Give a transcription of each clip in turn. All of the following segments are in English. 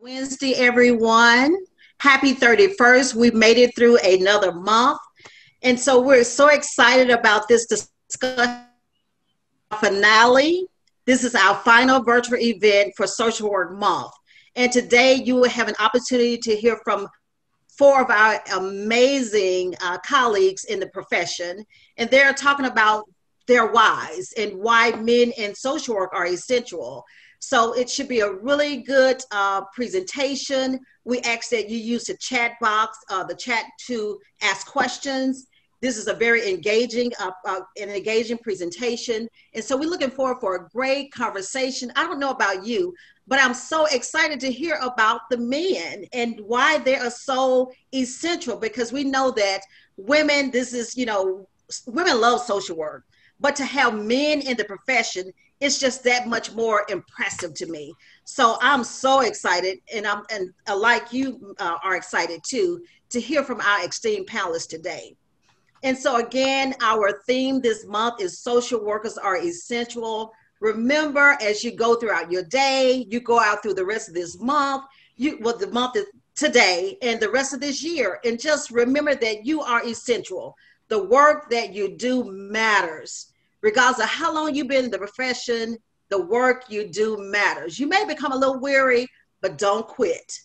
Wednesday, everyone. Happy 31st. We made it through another month. And so we're so excited about this discussion finale. This is our final virtual event for Social Work Month. And today you will have an opportunity to hear from four of our amazing colleagues in the profession. And they're talking about their whys and why men in social work are essential. So it should be a really good presentation. We ask that you use the chat box, the chat to ask questions. This is a very engaging presentation. And so we're looking forward for a great conversation. I don't know about you, but I'm so excited to hear about the men and why they are so essential, because we know that women, women love social work, but to have men in the profession, it's just that much more impressive to me. So I'm so excited, and like you are excited too, to hear from our esteemed panelists today. And so again, our theme this month is social workers are essential. Remember, as you go throughout your day, you go out through the rest of this month, the month is today and the rest of this year, and just remember that you are essential. The work that you do matters. Regardless of how long you've been in the profession, the work you do matters. You may become a little weary, but don't quit,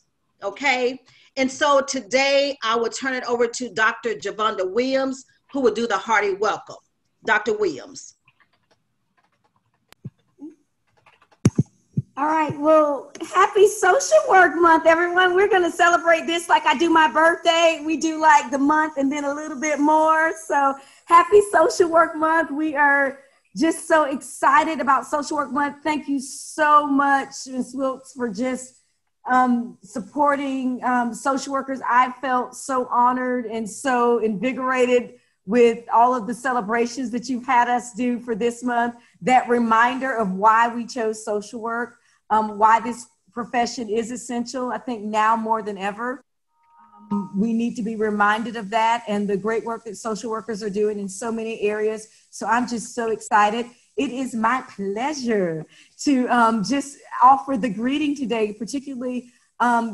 okay? And so today I will turn it over to Dr. Jovanda Williams, who will do the hearty welcome. Dr. Williams. All right, well, happy Social Work Month, everyone. We're gonna celebrate this like I do my birthday. We do like the month and then a little bit more. So happy Social Work Month. We are just so excited about Social Work Month. Thank you so much, Ms. Wilkes, for just supporting social workers. I felt so honored and so invigorated with all of the celebrations that you've had us do for this month. That reminder of why we chose social work, why this profession is essential. I think now more than ever, we need to be reminded of that and the great work that social workers are doing in so many areas. So I'm just so excited. It is my pleasure to just offer the greeting today, particularly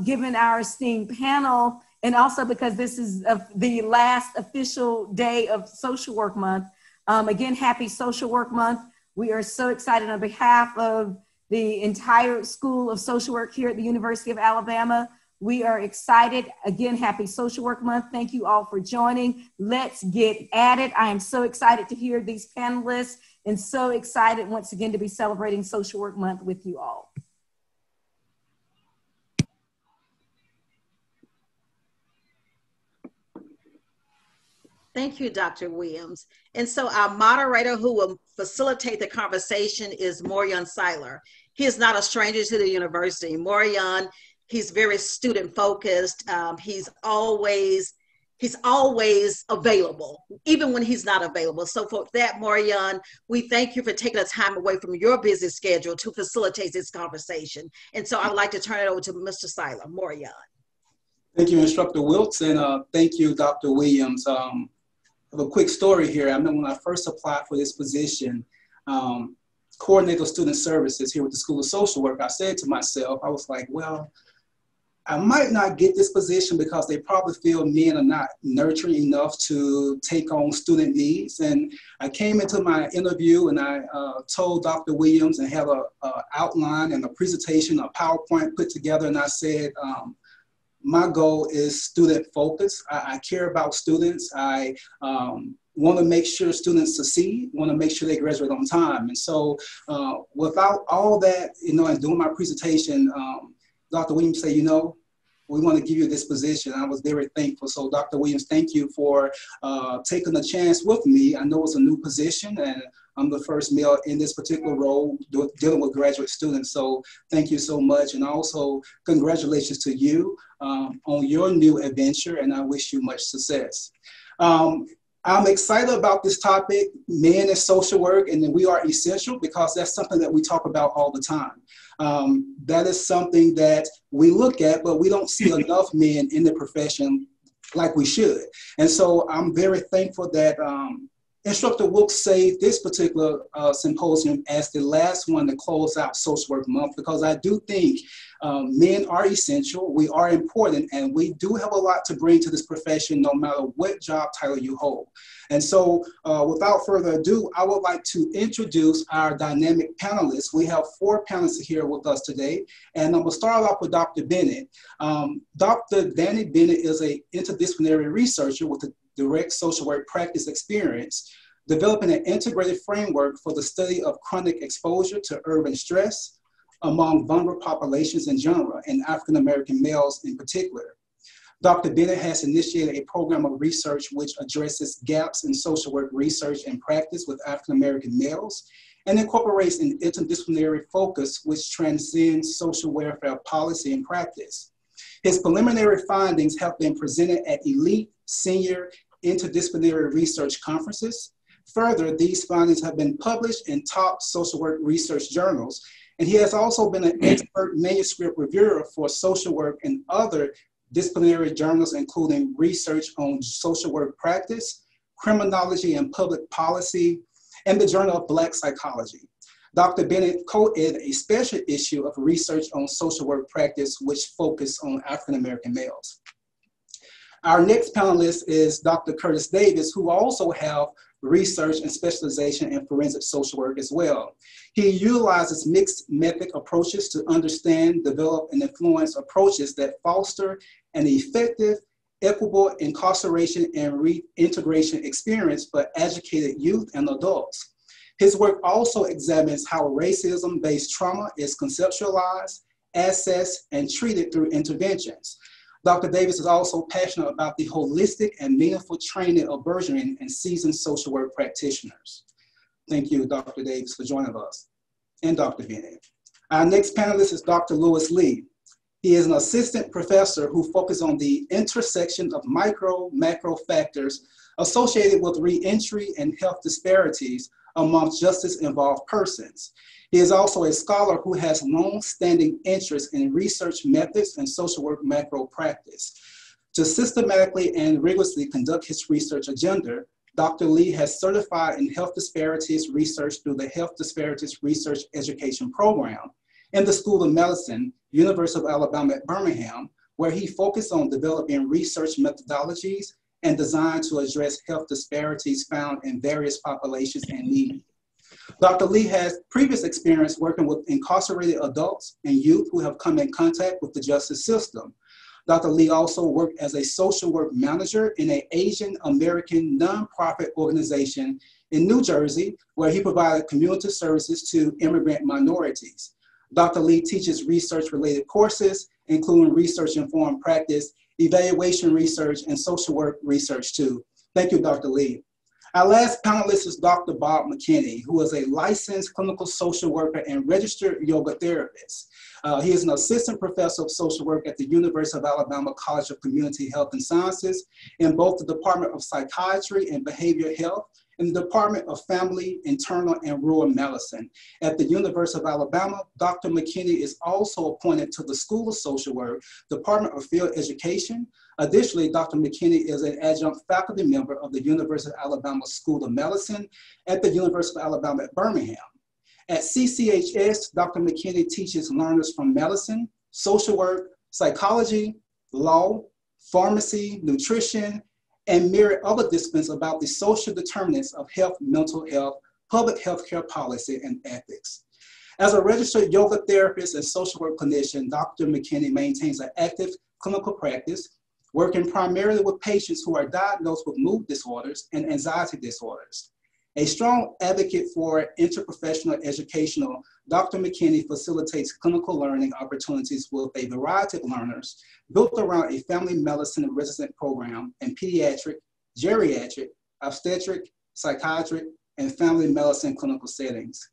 given our esteemed panel, and also because this is the last official day of Social Work Month. Again, happy Social Work Month. We are so excited on behalf of the entire School of Social Work here at the University of Alabama. We are excited. Again, happy Social Work Month. Thank you all for joining. Let's get at it. I am so excited to hear these panelists and so excited once again to be celebrating Social Work Month with you all. Thank you, Dr. Williams. And so our moderator who will facilitate the conversation is Morian Seiler. He is not a stranger to the university. Morian, he's very student focused. He's always available, even when he's not available. So for that, Morian, we thank you for taking the time away from your busy schedule to facilitate this conversation. And so I'd like to turn it over to Mr. Seiler. Morian. Thank you, Instructor Wilkes, and thank you, Dr. Williams. I have a quick story here. I remember when I first applied for this position, coordinator of student services here with the School of Social Work, I said to myself, I was like, well, I might not get this position because they probably feel men are not nurturing enough to take on student needs. And I came into my interview and I told Dr. Williams and had an outline and a presentation, a PowerPoint put together, and I said, my goal is student focus. I care about students. I want to make sure students succeed, want to make sure they graduate on time. And so without all that, and doing my presentation, Dr. Williams said, we want to give you this position. I was very thankful. So Dr. Williams, thank you for taking a chance with me. I know it's a new position and I'm the first male in this particular role dealing with graduate students. So thank you so much. And also congratulations to you on your new adventure, and I wish you much success. I'm excited about this topic, men in social work, and then we are essential because that's something that we talk about all the time. That is something that we look at, but we don't see enough men in the profession like we should. And so I'm very thankful that Instructor Wilkes saved this particular symposium as the last one to close out Social Work Month, because I do think men are essential, we are important, and we do have a lot to bring to this profession no matter what job title you hold. And so without further ado, I would like to introduce our dynamic panelists. We have 4 panelists here with us today, and I'm gonna start off with Dr. Bennett. Dr. Danny Bennett is an interdisciplinary researcher with a direct social work practice experience, developing an integrated framework for the study of chronic exposure to urban stress among vulnerable populations in general, and African-American males in particular. Dr. Bennett has initiated a program of research which addresses gaps in social work research and practice with African-American males, and incorporates an interdisciplinary focus which transcends social welfare policy and practice. His preliminary findings have been presented at elite senior interdisciplinary research conferences. Further, these findings have been published in top social work research journals, and he has also been an expert manuscript reviewer for social work and other disciplinary journals, including Research on Social Work Practice, Criminology and Public Policy, and the Journal of Black Psychology. Dr. Bennett co-edited a special issue of Research on Social Work Practice, which focused on African-American males. Our next panelist is Dr. Curtis Davis, who also have research and specialization in forensic social work as well. He utilizes mixed method approaches to understand, develop, and influence approaches that foster an effective, equitable incarceration and reintegration experience for educated youth and adults. His work also examines how racism-based trauma is conceptualized, assessed, and treated through interventions. Dr. Davis is also passionate about the holistic and meaningful training of burgeoning and seasoned social work practitioners. Thank you, Dr. Davis, for joining us, and Dr. Bennett. Our next panelist is Dr. Lewis Lee. He is an assistant professor who focuses on the intersection of micro-macro factors associated with reentry and health disparities amongst justice-involved persons. He is also a scholar who has long-standing interest in research methods and social work macro practice. To systematically and rigorously conduct his research agenda, Dr. Lee has certified in health disparities research through the Health Disparities Research Education Program in the School of Medicine, University of Alabama at Birmingham, where he focused on developing research methodologies and designed to address health disparities found in various populations and needs. Dr. Lee has previous experience working with incarcerated adults and youth who have come in contact with the justice system. Dr. Lee also worked as a social work manager in an Asian American nonprofit organization in New Jersey, where he provided community services to immigrant minorities. Dr. Lee teaches research-related courses, including research-informed practice, evaluation research, and social work research too. Thank you, Dr. Lee. Our last panelist is Dr. Bob McKinney, who is a licensed clinical social worker and registered yoga therapist. He is an assistant professor of social work at the University of Alabama College of Community Health and Sciences in both the Department of Psychiatry and Behavioral Health and the Department of Family, Internal, and Rural Medicine. At the University of Alabama, Dr. McKinney is also appointed to the School of Social Work, Department of Field Education. Additionally, Dr. McKinney is an adjunct faculty member of the University of Alabama School of Medicine at the University of Alabama at Birmingham. At CCHS, Dr. McKinney teaches learners from medicine, social work, psychology, law, pharmacy, nutrition, and myriad other disciplines about the social determinants of health, mental health, public healthcare policy, and ethics. As a registered yoga therapist and social work clinician, Dr. McKinney maintains an active clinical practice, working primarily with patients who are diagnosed with mood disorders and anxiety disorders. A strong advocate for interprofessional educational, Dr. McKinney facilitates clinical learning opportunities with a variety of learners built around a family medicine resident program in pediatric, geriatric, obstetric, psychiatric, and family medicine clinical settings.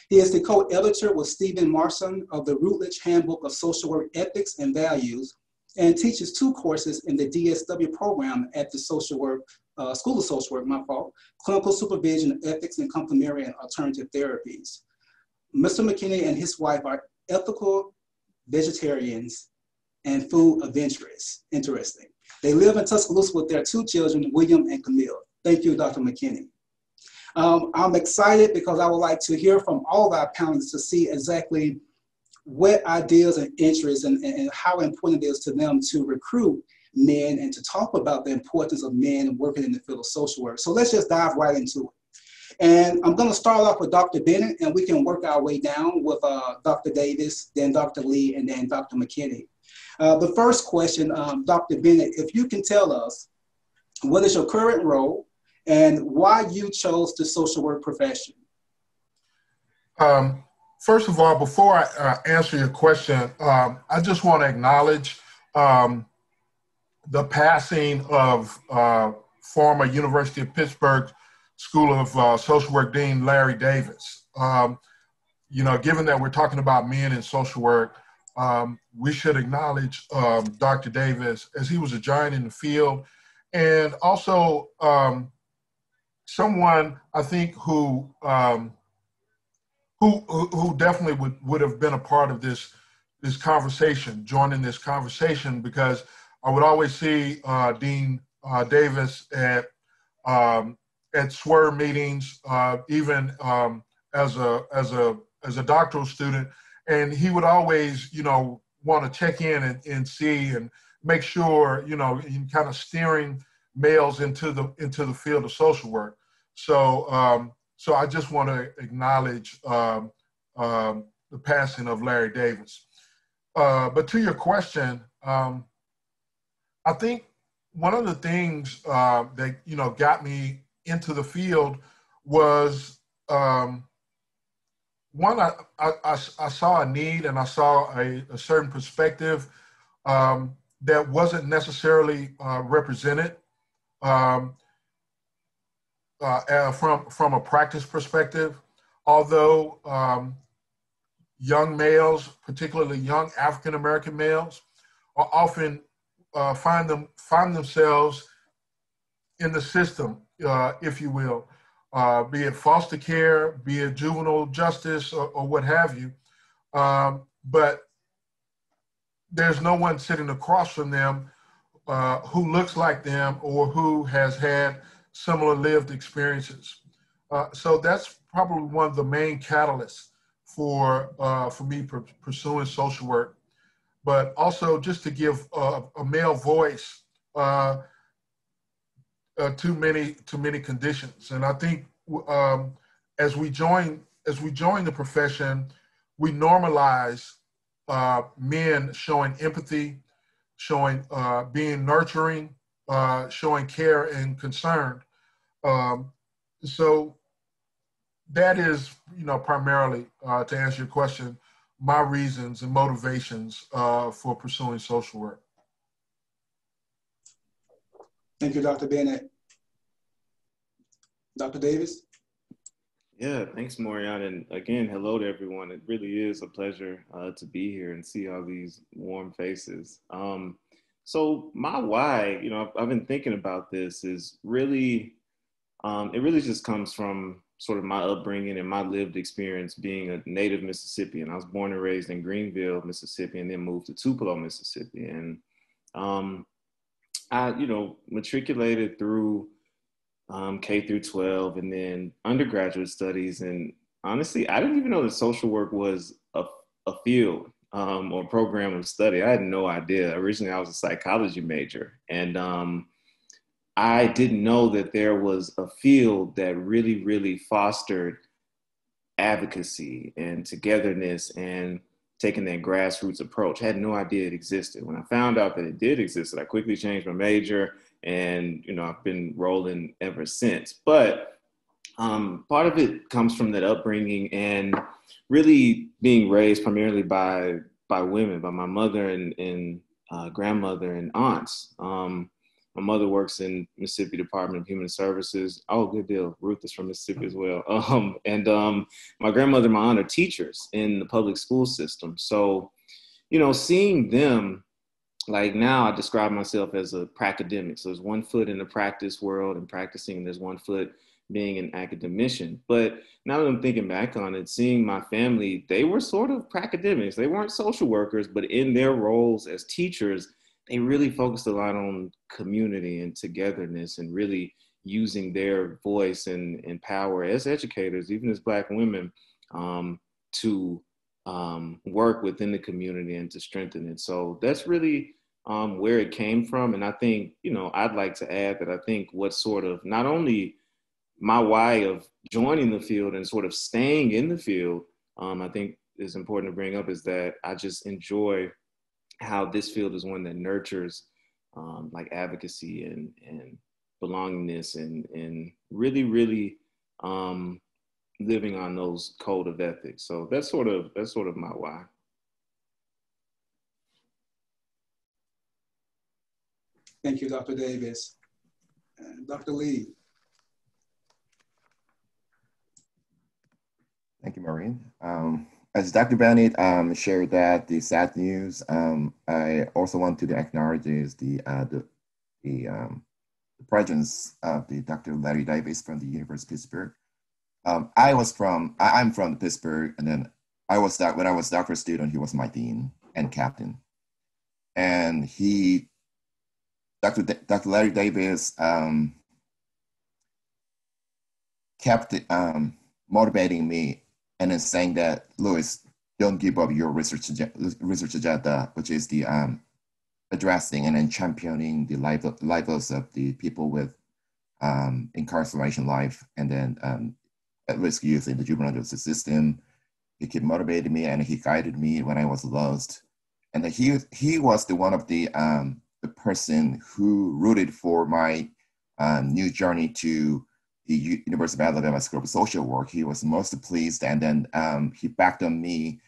He is the co-editor with Stephen Marson of the Routledge Handbook of Social Work Ethics and Values, and teaches 2 courses in the DSW program at the School of Social Work, Clinical Supervision, Ethics, and Complementary and Alternative Therapies. Mr. McKinney and his wife are ethical vegetarians and food adventurous. Interesting. They live in Tuscaloosa with their 2 children, William and Camille. Thank you, Dr. McKinney. I'm excited because I would like to hear from all of our panelists to see exactly what ideas and interests and how important it is to them to recruit men and to talk about the importance of men working in the field of social work. So let's just dive right into it. And I'm going to start off with Dr. Bennett, and we can work our way down with Dr. Davis, then Dr. Lee, and then Dr. McKinney. The first question, Dr. Bennett, if you can tell us, what is your current role and why you chose the social work profession? First of all, before I answer your question, I just want to acknowledge the passing of former University of Pittsburgh School of Social Work Dean Larry Davis. You know, given that we're talking about men in social work, we should acknowledge Dr. Davis, as he was a giant in the field, and also someone I think who definitely would have been a part of this conversation, joining this conversation, because I would always see Dean Davis at SWIR meetings, even as a doctoral student, and he would always, you know, want to check in and see and make sure, you know, in kind of steering males into the field of social work. So so I just want to acknowledge the passing of Larry Davis. But to your question, I think one of the things that, you know, got me into the field was one, I saw a need and I saw a certain perspective that wasn't necessarily represented from a practice perspective. Although young males, particularly young African-American males, are often find themselves in the system, if you will, be it foster care, be it juvenile justice, or what have you. But there's no one sitting across from them who looks like them or who has had similar lived experiences. So that's probably one of the main catalysts for me pursuing social work. But also just to give a male voice to many conditions. And I think as we join the profession, we normalize men showing empathy, showing being nurturing, showing care and concern. So that is, you know, primarily to answer your question, my reasons and motivations for pursuing social work. Thank you, Dr. Bennett. Dr. Davis? Yeah, thanks, Morian. And again, hello to everyone. It really is a pleasure to be here and see all these warm faces. So my why, you know, I've been thinking about this is really, it really just comes from sort of my upbringing and my lived experience being a native Mississippian. I was born and raised in Greenville, Mississippi, and then moved to Tupelo, Mississippi. And I, you know, matriculated through K through 12 and then undergraduate studies. And honestly, I didn't even know that social work was a field or program of study. I had no idea. Originally, I was a psychology major. And I didn't know that there was a field that really, really fostered advocacy and togetherness and taking that grassroots approach. I had no idea it existed. When I found out that it did exist, I quickly changed my major, and you know, I've been rolling ever since. But part of it comes from that upbringing and really being raised primarily by women, by my mother and grandmother and aunts. My mother works in Mississippi Department of Human Services. Oh, good deal. Ruth is from Mississippi as well. And my grandmother and my aunt are teachers in the public school system. So, you know, seeing them, like now I describe myself as a pracademic. So there's one foot in the practice world and practicing, and there's one foot being an academician. But now that I'm thinking back on it, seeing my family, they were sort of pracademics. They weren't social workers, but in their roles as teachers, they really focused a lot on community and togetherness and really using their voice and power as educators, even as Black women, to work within the community and to strengthen it. So that's really where it came from. And I think, I'd like to add that I think what sort of not only my why of joining the field and sort of staying in the field, I think is important to bring up, is that I just enjoy how this field is one that nurtures like advocacy and belongingness and really, really living on those code of ethics. So that's sort of my why. Thank you, Dr. Davis. Dr. Lee. Thank you, Maureen. As Dr. Bennett shared that the sad news, I also want to acknowledge the presence of the Dr. Larry Davis from the University of Pittsburgh. I'm from Pittsburgh, and then when I was a doctoral student, he was my dean and captain. And Dr. Larry Davis kept motivating me and then saying that, Louis, don't give up your research agenda, which is the addressing and then championing the lives of the people with incarceration life and then at-risk youth in the juvenile justice system. He kept motivating me and he guided me when I was lost. And he was one of the person who rooted for my new journey to the University of Alabama School of Social Work. He was most pleased, and then he backed on me.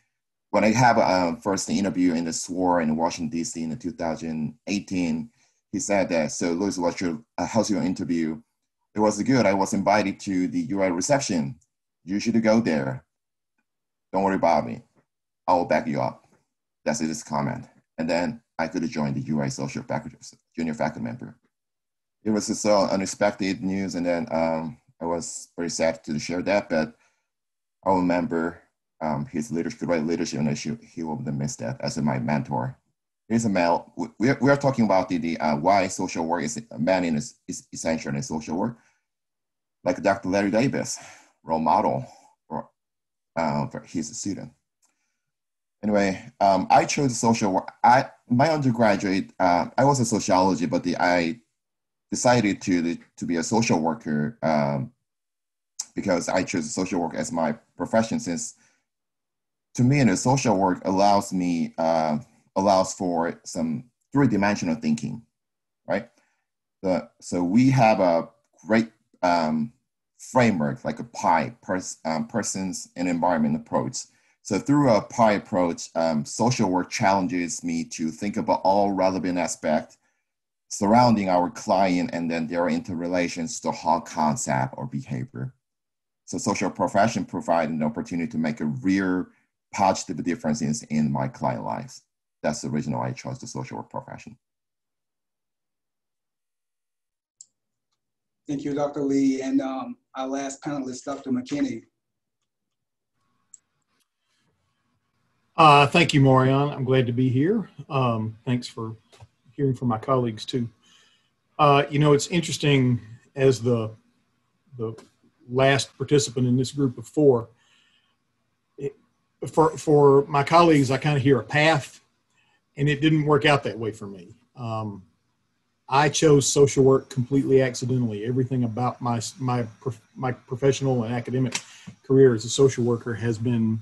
When I have a first interview in the SWOR in Washington, D.C. in 2018, he said that, so Louis, how's your interview? It was good. I was invited to the UI reception. You should go there. Don't worry about me. I will back you up. That's his comment. And then I could join the UI social faculty, junior faculty member. It was so unexpected news, and then I was very sad to share that, but I will remember his great leadership, and he will miss that as my mentor. He's a male. We are talking about the why social work is essential in social work, like Dr. Larry Davis, role model for his student. Anyway, I chose social work. My undergraduate, I was a sociology, but I decided to be a social worker because I chose social work as my profession, since to me, the social work allows for some three-dimensional thinking, right? So we have a great framework, like a PI, persons and environment approach. So through a PI approach, social work challenges me to think about all relevant aspects surrounding our client and then their interrelations to whole concept or behavior. So social profession provides an opportunity to make a real positive difference in my client lives. That's the reason why I chose the social work profession. Thank you, Dr. Lee. And our last panelist, Dr. McKinney. Thank you, Morion. I'm glad to be here. Thanks for hearing from my colleagues too. It's interesting, as the last participant in this group of four, for my colleagues, I kind of hear a path, and it didn't work out that way for me. I chose social work completely accidentally. Everything about my professional and academic career as a social worker has been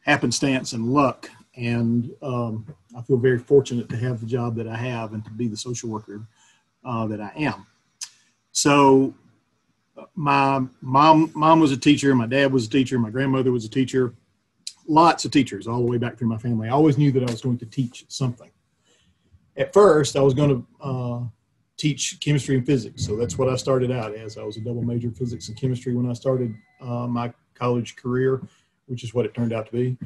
happenstance and luck. And I feel very fortunate to have the job that I have and to be the social worker that I am. So my mom was a teacher, my dad was a teacher, my grandmother was a teacher, lots of teachers all the way back through my family. I always knew that I was going to teach something. At first, I was going to teach chemistry and physics. So that's what I started out as. I was a double major physics and chemistry when I started my college career, which is what it turned out to be.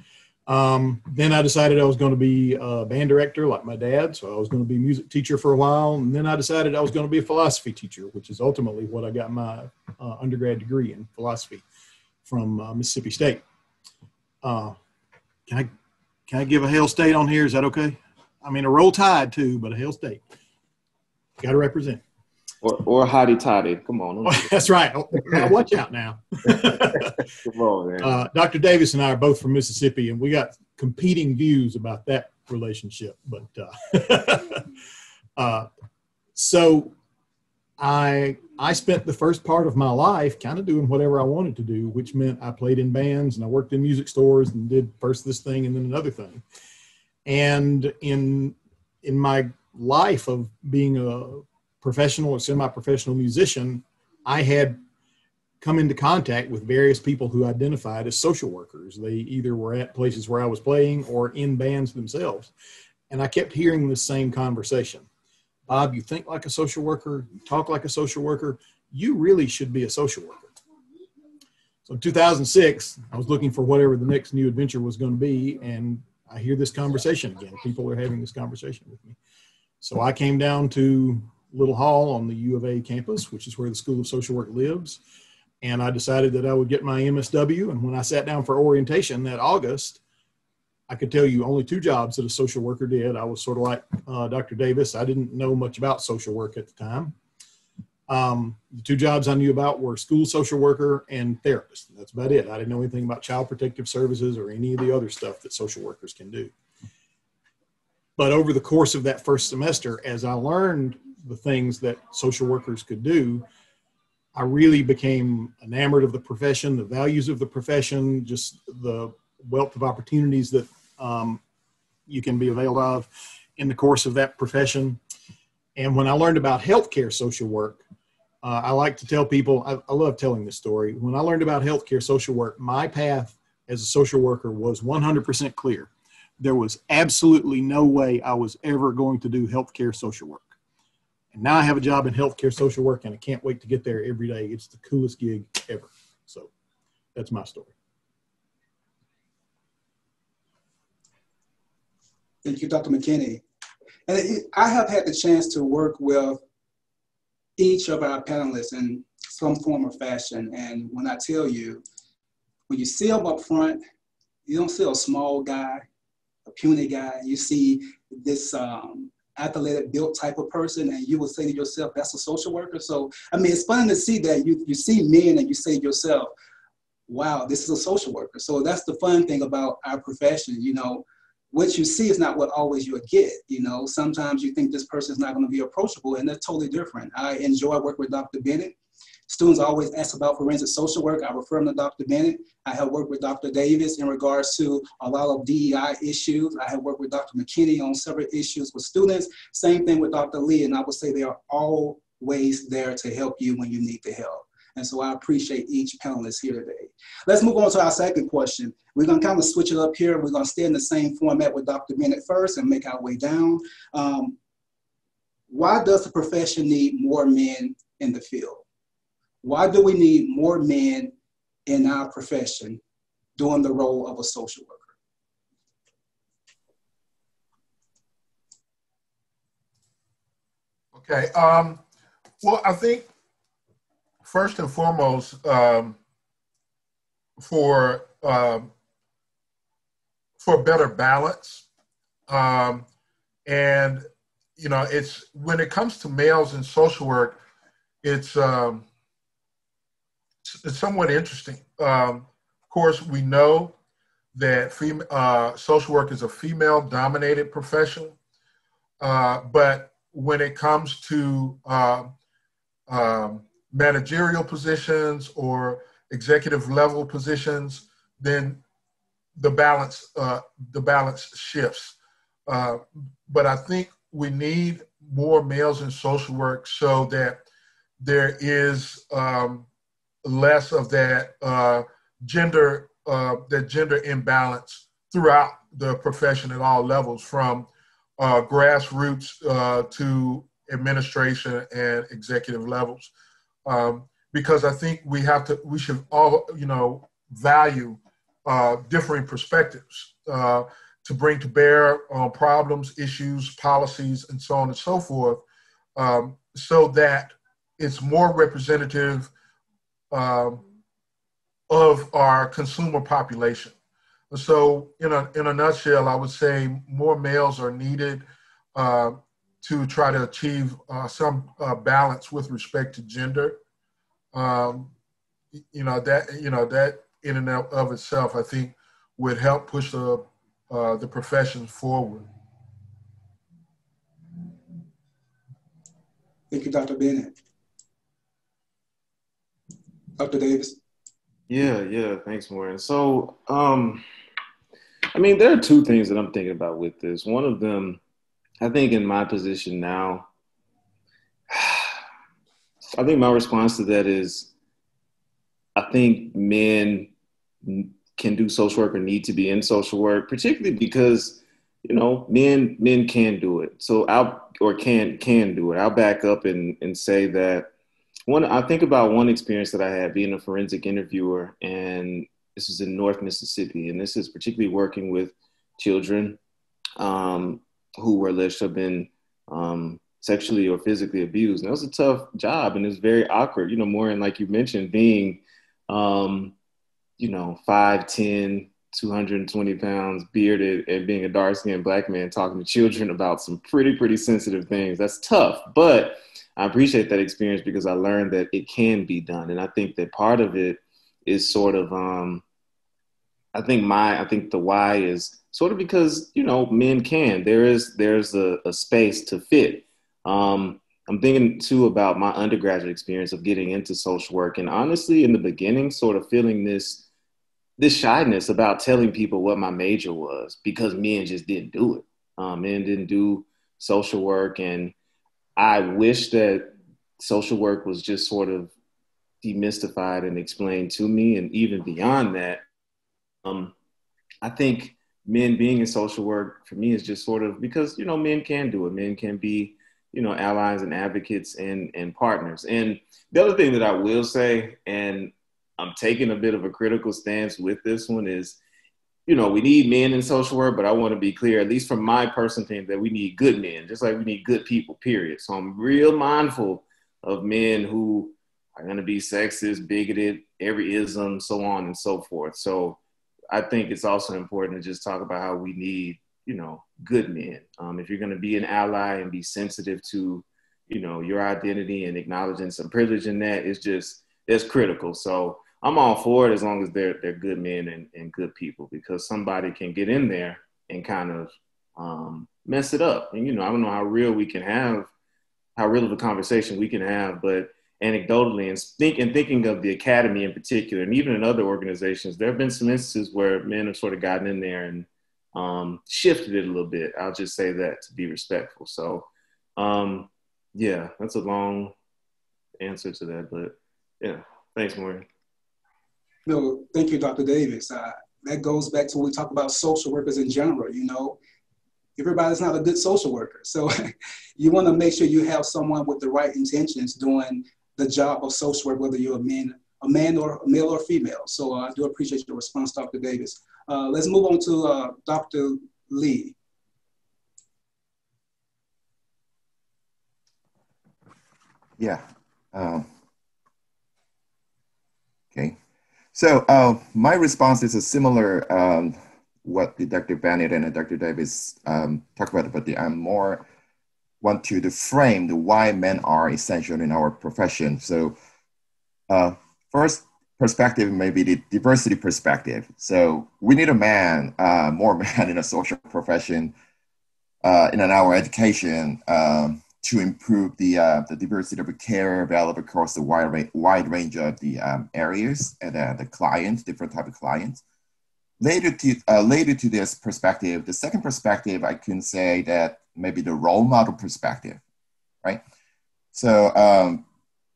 Then I decided I was going to be a band director like my dad. So I was going to be a music teacher for a while. And then I decided I was going to be a philosophy teacher, which is ultimately what I got my undergrad degree in, philosophy, from Mississippi State. Can I give a Hail State on here? Is that okay? I mean, a Roll Tide too, but a Hail State. Got to represent. Or hotty toddy. Come on. That's right. Now watch out now. Come on, man. Dr. Davis and I are both from Mississippi, and we got competing views about that relationship. But so I spent the first part of my life kind of doing whatever I wanted to do, which meant I played in bands and I worked in music stores and did first this thing and then another thing. And in my life of being a professional or semi-professional musician, I had come into contact with various people who identified as social workers. They either were at places where I was playing or in bands themselves. And I kept hearing the same conversation. Bob, you think like a social worker, you talk like a social worker, you really should be a social worker. So in 2006, I was looking for whatever the next new adventure was going to be, and I hear this conversation again. People are having this conversation with me. So I came down to Little Hall on the U of A campus, which is where the School of Social Work lives, and I decided that I would get my MSW, and when I sat down for orientation that August, I could tell you only 2 jobs that a social worker did. I was sort of like Dr. Davis. I didn't know much about social work at the time. The 2 jobs I knew about were school social worker and therapist. That's about it. I didn't know anything about child protective services or any of the other stuff that social workers can do. But over the course of that first semester, as I learned the things that social workers could do, I really became enamored of the profession, the values of the profession, just the wealth of opportunities that you can be availed of in the course of that profession. And when I learned about healthcare social work, I like to tell people, I love telling this story. When I learned about healthcare social work, my path as a social worker was 100% clear. There was absolutely no way I was ever going to do healthcare social work. And now I have a job in healthcare social work, and I can't wait to get there every day. It's the coolest gig ever. So that's my story. Thank you, Dr. McKinney. And I have had the chance to work with each of our panelists in some form or fashion. And when I tell you, when you see them up front, you don't see a small guy, a puny guy. You see this athletic built type of person, and you will say to yourself, that's a social worker. So, I mean, it's fun to see that you see men and you say to yourself, wow, this is a social worker. So that's the fun thing about our profession. You know, what you see is not what always you'll get. You know, sometimes you think this person is not going to be approachable, and they're totally different. I enjoy working with Dr. Bennett. Students always ask about forensic social work. I refer them to Dr. Bennett. I have worked with Dr. Davis in regards to a lot of DEI issues. I have worked with Dr. McKinney on several issues with students. Same thing with Dr. Lee, and I would say they are always there to help you when you need the help. And so I appreciate each panelist here today. Let's move on to our second question. We're going to kind of switch it up here. We're going to stay in the same format with Dr. Bennett first and make our way down. Why does the profession need more men in the field? Why do we need more men in our profession doing the role of a social worker? Okay. Well, I think first and foremost, for better balance, and you know, it's when it comes to males in social work, it's somewhat interesting. Of course, we know that social work is a female-dominated profession, but when it comes to managerial positions or executive level positions, then the balance shifts. But I think we need more males in social work so that there is less of that gender imbalance throughout the profession at all levels, from grassroots to administration and executive levels. Because I think we should all, you know, value differing perspectives to bring to bear on problems, issues, policies, and so on and so forth, so that it's more representative of our consumer population. So in a nutshell, I would say more males are needed to try to achieve some balance with respect to gender. That in and of itself, I think, would help push the profession forward. Thank you, Dr. Bennett. Dr. Davis. Yeah, thanks, Maureen. So, there are two things that I'm thinking about with this. One of them, I think in my position now, I think my response to that is, I think men can do social work or need to be in social work, particularly because, men can do it. So can do it. I'll back up and say that I think about one experience that I had being a forensic interviewer, and this is in North Mississippi, and this is particularly working with children who were alleged to have been sexually or physically abused. And that was a tough job, and it was very awkward. Maureen, like you mentioned, being 5'10", 220 pounds, bearded, and being a dark-skinned Black man talking to children about some pretty sensitive things. That's tough, but I appreciate that experience because I learned that it can be done. And I think that part of it is sort of, I think the why is sort of because, men can. There's a space to fit. I'm thinking too about my undergraduate experience of getting into social work. And honestly, in the beginning, sort of feeling this shyness about telling people what my major was because men just didn't do it. Men didn't do social work. And I wish that social work was just sort of demystified and explained to me. And even beyond that, I think men being in social work for me is just sort of because, men can do it. Men can be, allies and advocates and partners. And the other thing that I will say, and I'm taking a bit of a critical stance with this one is, we need men in social work, but I want to be clear, at least from my personal opinion, that we need good men, just like we need good people, period. So I'm real mindful of men who are going to be sexist, bigoted, every ism, so on and so forth. So I think it's also important to just talk about how we need, good men. If you're going to be an ally and be sensitive to, your identity and acknowledging some privilege in that, it's critical. So I'm all for it as long as they're good men and good people, because somebody can get in there and kind of mess it up. And, I don't know how real of a conversation we can have, but anecdotally and thinking of the academy in particular, and even in other organizations, there have been some instances where men have sort of gotten in there and shifted it a little bit. I'll just say that to be respectful. So, that's a long answer to that, but yeah, thanks, Maureen. No, thank you, Dr. Davis. That goes back to when we talk about social workers in general. Everybody's not a good social worker. So you want to make sure you have someone with the right intentions doing the job of social work, whether you're a man or a male or female. So I do appreciate your response, Dr. Davis. Let's move on to Dr. Lee. Yeah. Okay. So my response is a similar what the Dr. Bennett and Dr. Davis talked about, but I more want to frame the why men are essential in our profession. So first perspective, maybe the diversity perspective. So we need more man in a social profession, in our education, to improve the diversity of care available across the wide range of the areas and the clients, different type of clients. Later to this perspective, the second perspective, I can say that maybe the role model perspective, right? So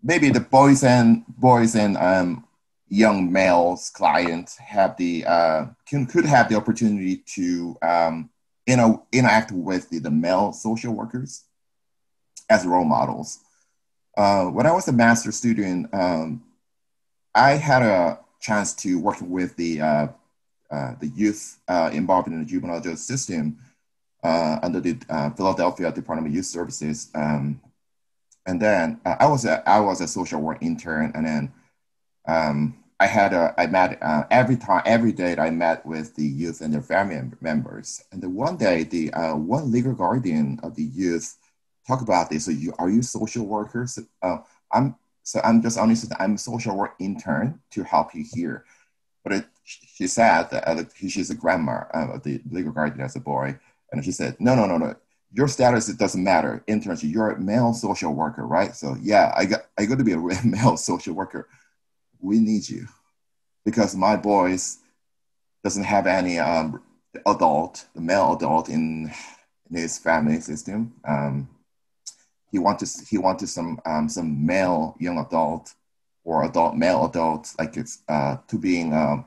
maybe the boys and young males clients have could have the opportunity to interact with the male social workers as role models. When I was a master's student, I had a chance to work with the youth involved in the juvenile justice system under the Philadelphia Department of Youth Services. And then I was a social work intern, and then every day I met with the youth and their family members. And then one day, one legal guardian of the youth talk about this. So are you social workers? I'm just honest. I'm a social work intern to help you here. But she said that she's a grandma of the legal guardian as a boy, and she said, no. Your status, it doesn't matter. Internship, you're a male social worker, right? So yeah, I got to be a male social worker. We need you because my boys doesn't have any the male adult in his family system. He wanted some male young adult or male adult, like it's to being a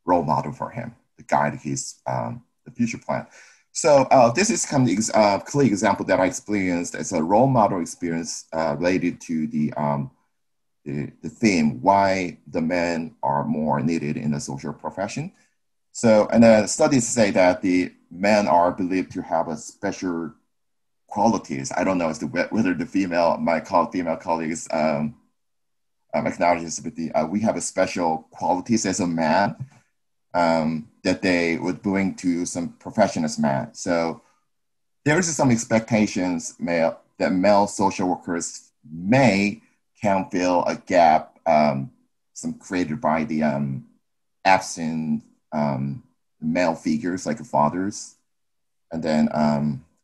role model for him to guide his the future plan. So this is kind of a clear example that I experienced as a role model experience related to the theme why the men are more needed in the social profession. So, and then studies say that the men are believed to have a special qualities. I don't know as to whether my female colleagues acknowledge this, but we have a special qualities as a man that they would bring to some profession as man. So there is some expectations that male social workers can fill a gap, some created by the absent male figures like fathers, and then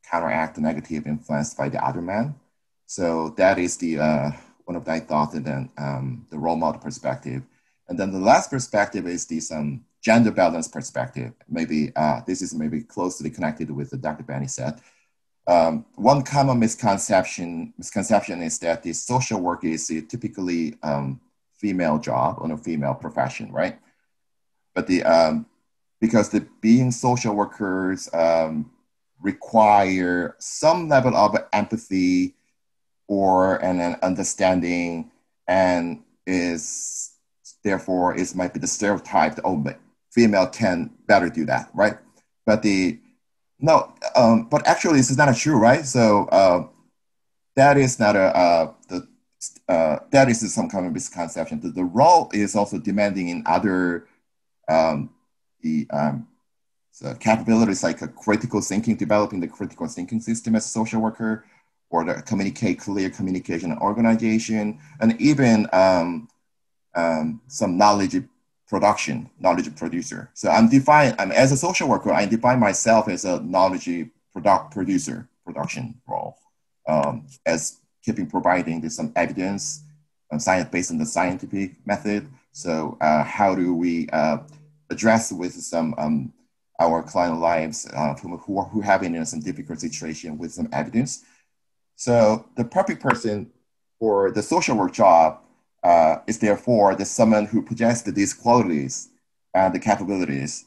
counteract the negative influence by the other man. So that is the one of the thoughts, and then the role model perspective. And then the last perspective is the gender balance perspective. Maybe this is maybe closely connected with what Dr. Bennett said. One common misconception is that the social work is a typically female job or a female profession, right? But because being social workers require some level of empathy or an understanding, and therefore might be the stereotype that, but female can better do that, right? But but actually this is not true, right? So that is not that is some kind of misconception. The role is also demanding in other so capabilities like critical thinking, developing the critical thinking system as a social worker, or the clear communication and organization, and even some knowledge producer. So as a social worker, I define myself as a knowledge production role, as providing some evidence, science based on the scientific method. So how do we address with some our client lives who are having some difficult situation with some evidence? So the perfect person for the social work job is therefore someone who possesses these qualities and the capabilities.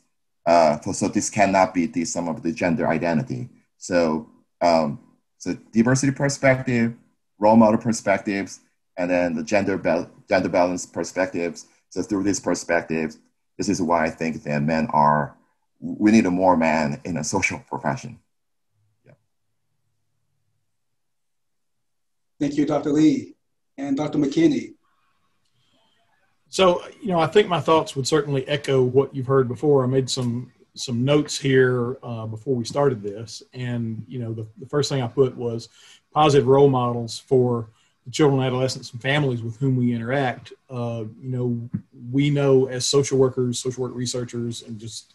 So this cannot be some of the gender identity. So diversity perspective, role model perspectives, and then the gender balance perspectives. So through this perspective, this is why I think that we need more men in a social profession. Yeah. Thank you, Dr. Lee and Dr. McKinney. So, I think my thoughts would certainly echo what you've heard before. I made some notes here before we started this. And, the first thing I put was positive role models for the children, adolescents, and families with whom we interact. We know as social workers, social work researchers, and just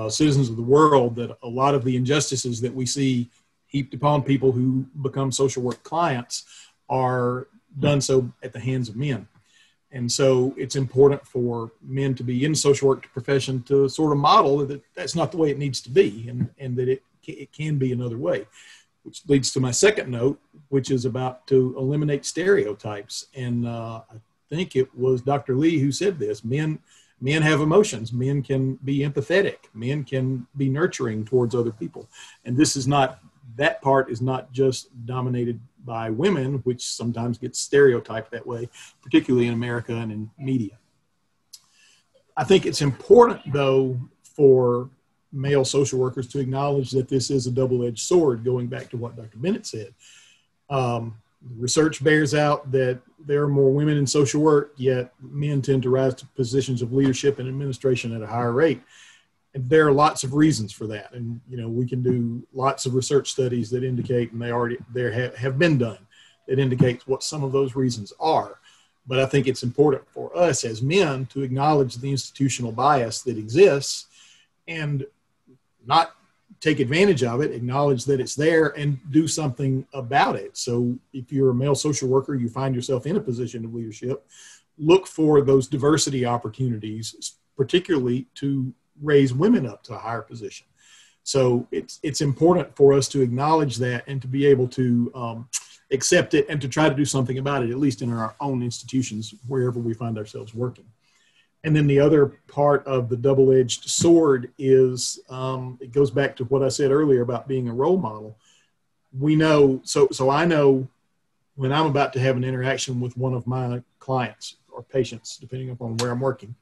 citizens of the world that a lot of the injustices that we see heaped upon people who become social work clients are done so at the hands of men. And so it's important for men to be in the social work profession to sort of model that that's not the way it needs to be, and that it can be another way, which leads to my second note, which is about to eliminate stereotypes. And I think it was Dr. Lee who said this: men have emotions, men can be empathetic, men can be nurturing towards other people. And that part is not just dominated by women, which sometimes gets stereotyped that way, particularly in America and in media. I think it's important, though, for male social workers to acknowledge that this is a double-edged sword, going back to what Dr. Bennett said. Research bears out that there are more women in social work, yet men tend to rise to positions of leadership and administration at a higher rate. And there are lots of reasons for that. And, we can do lots of research studies that indicate, and they already have been done, that indicates what some of those reasons are. But I think it's important for us as men to acknowledge the institutional bias that exists and not take advantage of it, acknowledge that it's there, and do something about it. So if you're a male social worker, you find yourself in a position of leadership, look for those diversity opportunities, particularly to raise women up to a higher position. So it's important for us to acknowledge that and to be able to accept it and to try to do something about it, at least in our own institutions, wherever we find ourselves working. And then the other part of the double-edged sword is, it goes back to what I said earlier about being a role model. We know, so I know when I'm about to have an interaction with one of my clients or patients, depending upon where I'm working,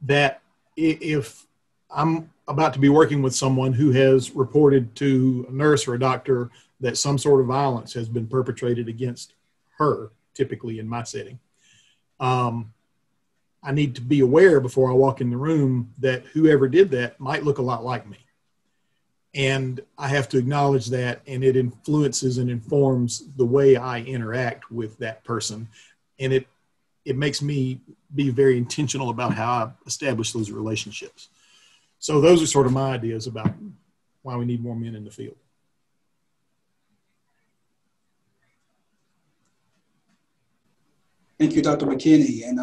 that if I'm about to be working with someone who has reported to a nurse or a doctor that some sort of violence has been perpetrated against her, typically in my setting, I need to be aware before I walk in the room that whoever did that might look a lot like me. And I have to acknowledge that, and it influences and informs the way I interact with that person. And it makes me be very intentional about how I establish those relationships. So those are sort of my ideas about why we need more men in the field. Thank you, Dr. McKinney. And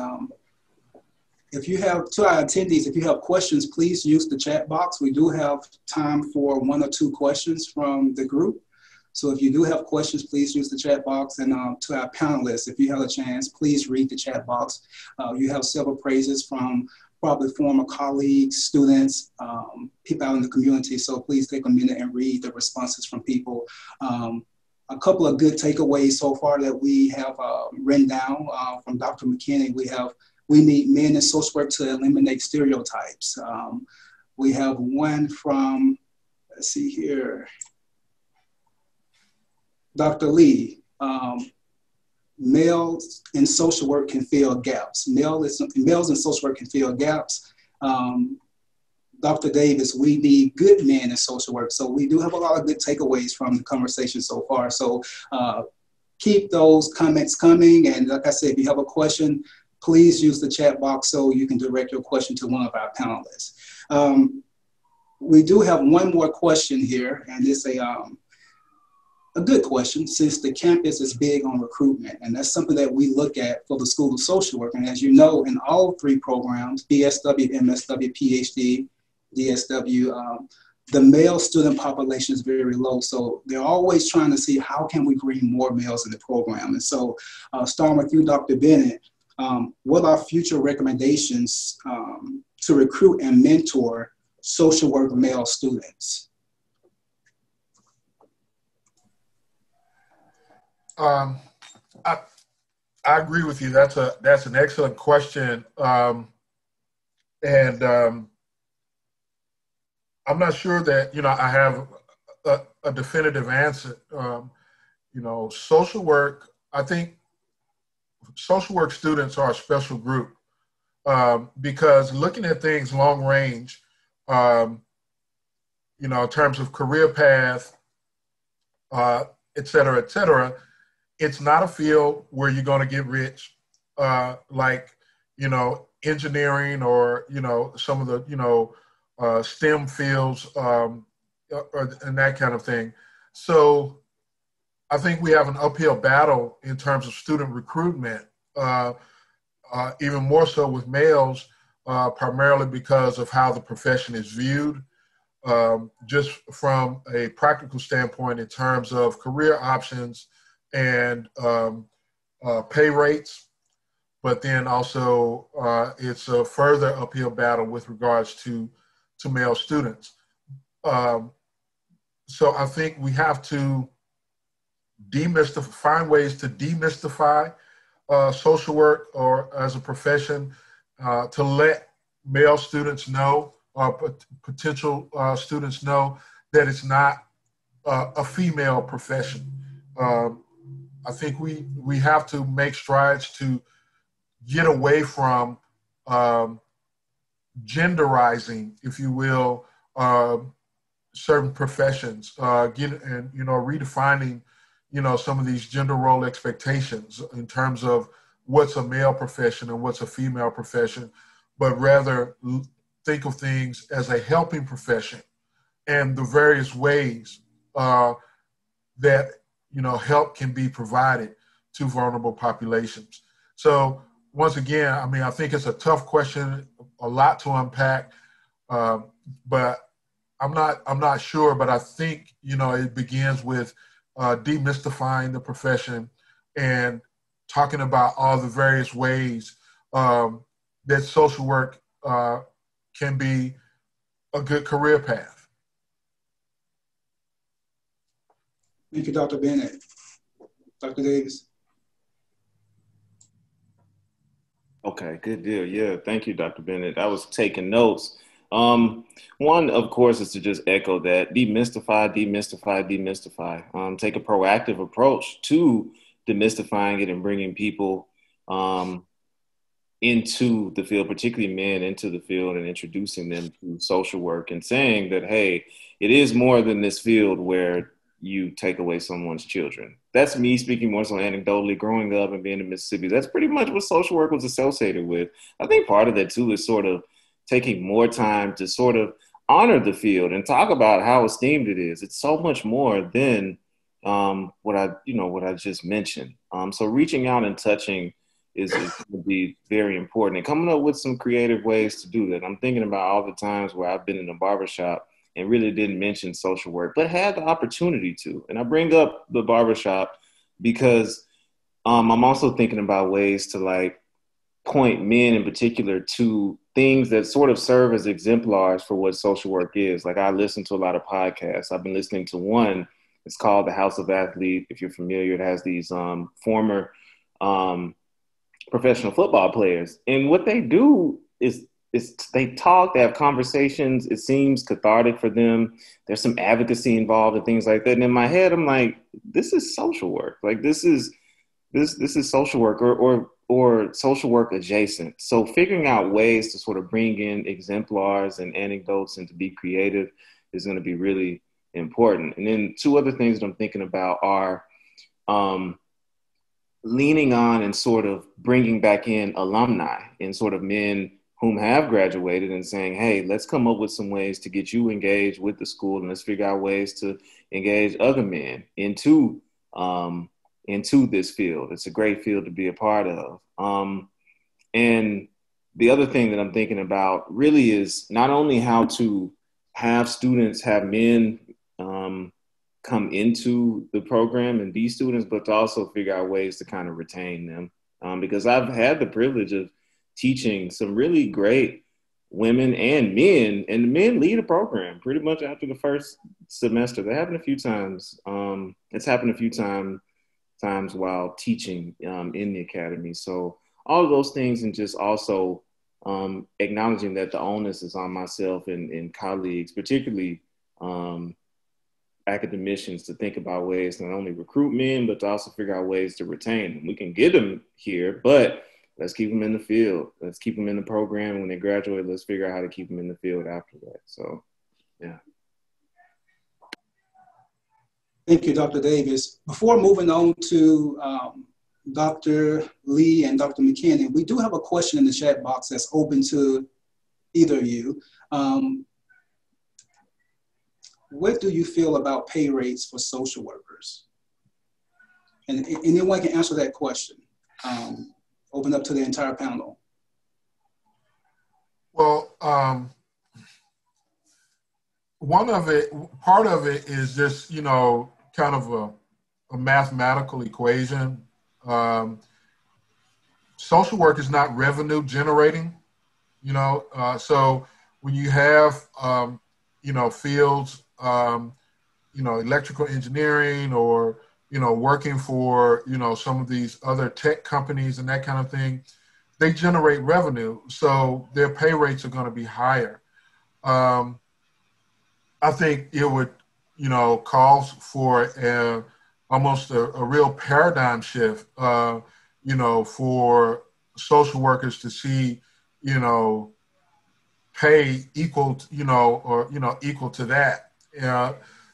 if you have, to our attendees, if you have questions, please use the chat box. We do have time for 1 or 2 questions from the group. So if you do have questions, please use the chat box. And to our panelists, if you have a chance, please read the chat box. You have several praises from probably former colleagues, students, people out in the community. So please take a minute and read the responses from people. A couple of good takeaways so far that we have written down from Dr. McKinney. We need men in social work to eliminate stereotypes. We have one from, let's see here, Dr. Lee. Males in social work can fill gaps. Males in social work can fill gaps. Dr. Davis, we need good men in social work. So we do have a lot of good takeaways from the conversation so far. So keep those comments coming. And like I said, if you have a question, please use the chat box so you can direct your question to one of our panelists. We do have one more question here, and it's a good question, since the campus is big on recruitment, and that's something that we look at for the School of Social Work. And as you know, in all 3 programs, BSW, MSW, PhD, DSW, the male student population is very low. So they're always trying to see how can we bring more males in the program. And so starting with you, Dr. Bennett, what are future recommendations to recruit and mentor social work male students? I agree with you. That's an excellent question. I'm not sure that, I have a definitive answer. Social work, I think social work students are a special group because looking at things long range, in terms of career path, et cetera, it's not a field where you're going to get rich, like, engineering or, some of the, STEM fields and that kind of thing. So I think we have an uphill battle in terms of student recruitment, even more so with males, primarily because of how the profession is viewed, just from a practical standpoint in terms of career options and pay rates. But then also it's a further uphill battle with regards to male students. So I think we have to find ways to demystify social work or as a profession, to let male students know, or potential students know, that it's not a female profession. I think we have to make strides to get away from genderizing, if you will, certain professions, redefining, some of these gender role expectations in terms of what's a male profession and what's a female profession, but rather think of things as a helping profession and the various ways that, help can be provided to vulnerable populations. So once again, I think it's a tough question, a lot to unpack, but I'm not sure, but I think, it begins with demystifying the profession and talking about all the various ways that social work can be a good career path. Thank you, Dr. Bennett. Dr. Davis. Okay, good deal. Yeah, thank you, Dr. Bennett. I was taking notes. One, of course, is to just echo that: demystify, demystify, demystify. Take a proactive approach to demystifying it and bringing people into the field, particularly men into the field, and introducing them to social work and saying that, hey, it is more than this field where you take away someone's children. That's me speaking more so anecdotally, growing up and being in Mississippi. That's pretty much what social work was associated with. I think part of that too is sort of taking more time to sort of honor the field and talk about how esteemed it is. It's so much more than what I just mentioned. So reaching out and touching is going to be very important, and coming up with some creative ways to do that. I'm thinking about all the times where I've been in a barbershop and really didn't mention social work, but had the opportunity to. And I bring up the barbershop because I'm also thinking about ways to point men in particular to things that sort of serve as exemplars for what social work is. I listen to a lot of podcasts. I've been listening to one. It's called The House of Athlete. If you're familiar, it has these former professional football players. And what they do is they talk, they have conversations. It seems cathartic for them. There's some advocacy involved and things like that. And in my head, I'm like, this is social work. This is social work or social work adjacent. So figuring out ways to sort of bring in exemplars and anecdotes and to be creative is going to be really important. And then two other things that I'm thinking about are leaning on and sort of bringing back in alumni and sort of men whom have graduated and saying, hey, let's come up with some ways to get you engaged with the school, and let's figure out ways to engage other men into this field. It's a great field to be a part of. And the other thing that I'm thinking about really is not only how to have men come into the program and be students, but to also figure out ways to kind of retain them. Because I've had the privilege of teaching some really great women and men, and the men lead a program pretty much after the first semester. That happened a few times. It's happened a few times while teaching in the academy. So all of those things, and just also acknowledging that the onus is on myself and colleagues, particularly academicians, to think about ways to not only recruit men, but to also figure out ways to retain them. We can get them here, but let's keep them in the field. Let's keep them in the program. When they graduate, let's figure out how to keep them in the field after that. So, yeah. Thank you, Dr. Davis. Before moving on to Dr. Lee and Dr. McKinney, we do have a question in the chat box that's open to either of you. What do you feel about pay rates for social workers? And anyone can answer that question. Open up to the entire panel. Well, part of it is just, kind of a mathematical equation. Social work is not revenue generating, so when you have, fields, electrical engineering or, working for, some of these other tech companies and that kind of thing, they generate revenue. So their pay rates are going to be higher. I think it would, calls for almost a real paradigm shift, for social workers to see, pay equal, equal to that.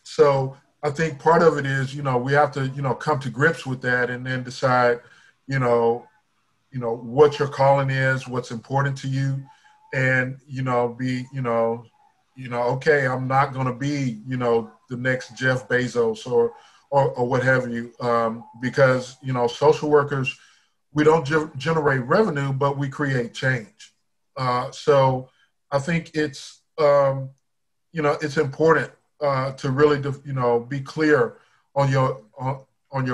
So I think part of it is, we have to, come to grips with that and then decide, what your calling is, what's important to you, and, be, okay, I'm not going to be, the next Jeff Bezos or what have you, because, social workers, we don't generate revenue, but we create change. So I think it's, it's important to really, be clear on your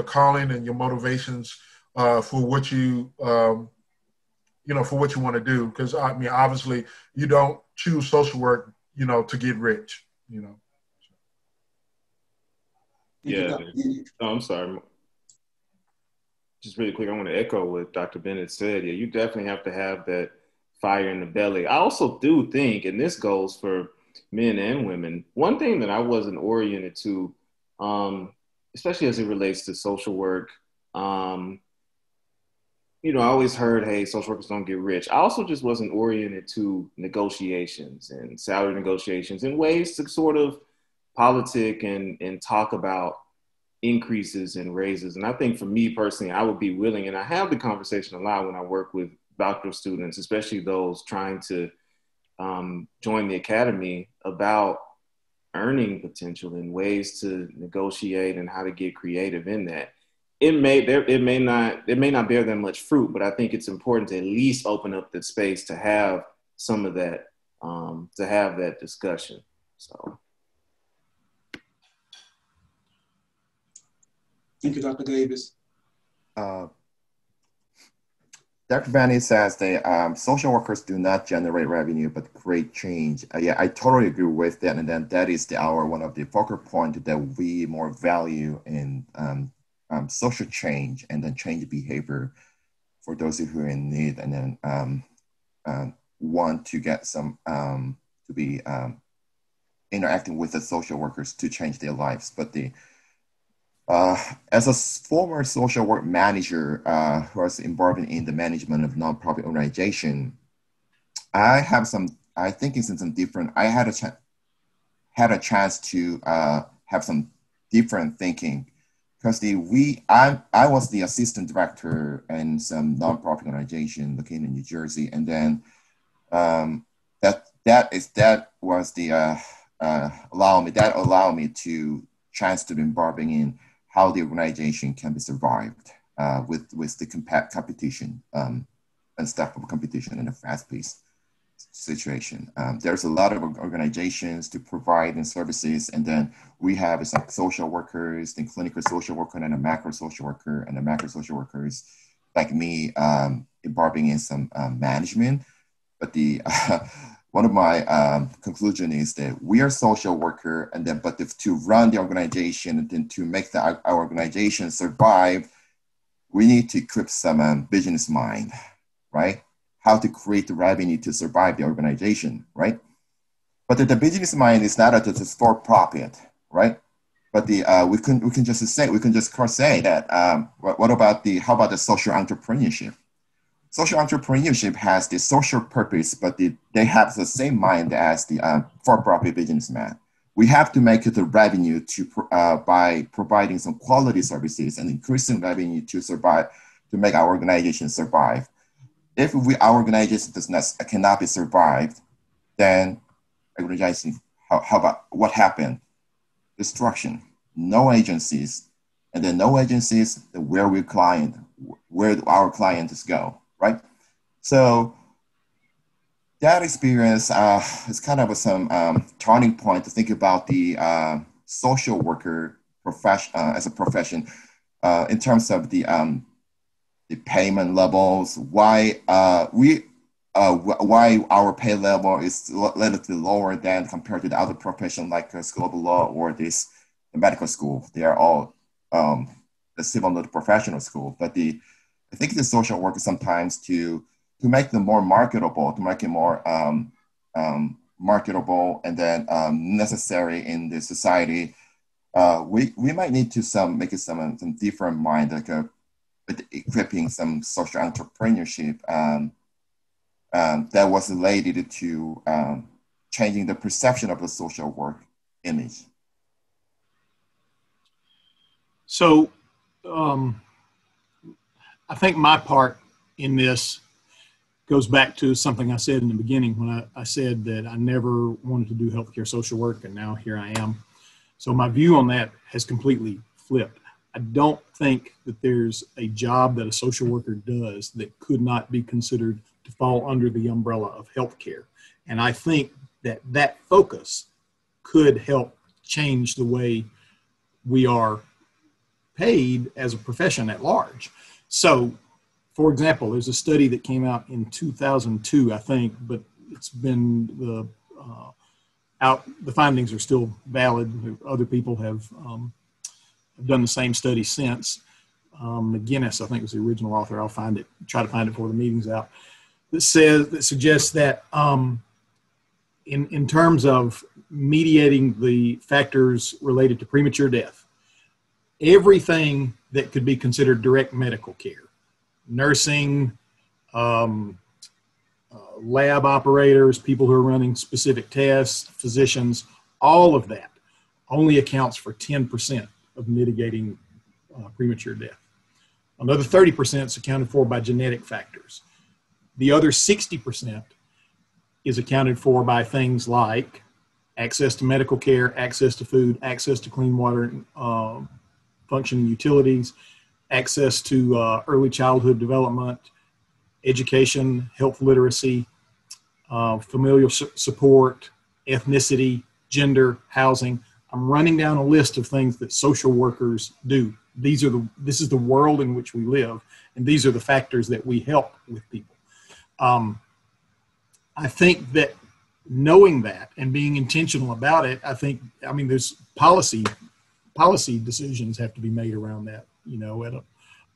calling and your motivations for what you, for what you want to do. Because I mean, obviously, you don't choose social work, to get rich. Yeah. Oh, I'm sorry. Just really quick, I want to echo what Dr. Bennett said. Yeah, you definitely have to have that fire in the belly. I also do think, and this goes for men and women, one thing that I wasn't oriented to, especially as it relates to social work, I always heard, hey, social workers don't get rich. I also just wasn't oriented to negotiations and salary negotiations and ways to sort of politic and talk about increases and raises. And I think for me personally, I would be willing, and I have the conversation a lot when I work with doctoral students, especially those trying to join the academy, about earning potential and ways to negotiate and how to get creative in that. It may not bear that much fruit, but I think it's important to at least open up the space to have some of that, to have that discussion. So. Thank you, Dr. Davis. Dr. Bennett says that social workers do not generate revenue, but create change. Yeah, I totally agree with that. And then that is one of the focal points that we more value in social change, and then change behavior for those who are in need, and then want to get some, to be interacting with the social workers to change their lives. But as a former social work manager who was involved in the management of nonprofit organization, I had a chance to have some different thinking, because I was the assistant director in some nonprofit organization located in New Jersey, and then that allowed me to chance to be involving in how the organization can be survived with the competition and stuff of competition in a fast-paced situation. There's a lot of organizations to provide and services, and then we have like social workers, the clinical social worker, and a macro social worker, and the macro social workers like me involving in some management. But one of my conclusion is that we are social worker, and then to run the organization and then to make our organization survive, we need to equip some business mind, right? How to create the revenue to survive the organization, right? But the business mind is not just for profit, right? But we can just say that how about the social entrepreneurship? Social entrepreneurship has the social purpose, but they have the same mind as the for-profit businessman. We have to make it the revenue by providing some quality services and increasing revenue to survive, to make our organization survive. If our organization cannot be survived, then organization, how about what happened? Destruction. No agencies, and then no agencies. Where our clients go. Right, so that experience is kind of some turning point to think about the social worker profession as a profession in terms of the payment levels. Why our pay level is relatively lower than compared to the other profession like School of Law or the medical school. They are all the similar professional school, but I think the social work is sometimes to make them more marketable, to make it more marketable and then necessary in the society. We might need to make it some different mind, like equipping some social entrepreneurship that was related to changing the perception of the social work image? So I think my part in this goes back to something I said in the beginning when I said that I never wanted to do healthcare social work, and now here I am. So my view on that has completely flipped. I don't think that there's a job that a social worker does that could not be considered to fall under the umbrella of healthcare. And I think that that focus could help change the way we are paid as a profession at large. So, for example, there's a study that came out in 2002, I think, but it's been the findings are still valid. Other people have done the same study since. McKinney, I think, was the original author. I'll try to find it before the meeting's out. That suggests that in terms of mediating the factors related to premature death, everything that could be considered direct medical care, nursing, lab operators, people who are running specific tests, physicians, all of that only accounts for 10% of mitigating premature death. Another 30% is accounted for by genetic factors. The other 60% is accounted for by things like access to medical care, access to food, access to clean water, functioning utilities, access to early childhood development, education, health literacy, familial support, ethnicity, gender, housing. I'm running down a list of things that social workers do. This is the world in which we live, and these are the factors that we help with people. I think that knowing that and being intentional about it, there's policy decisions have to be made around that, at a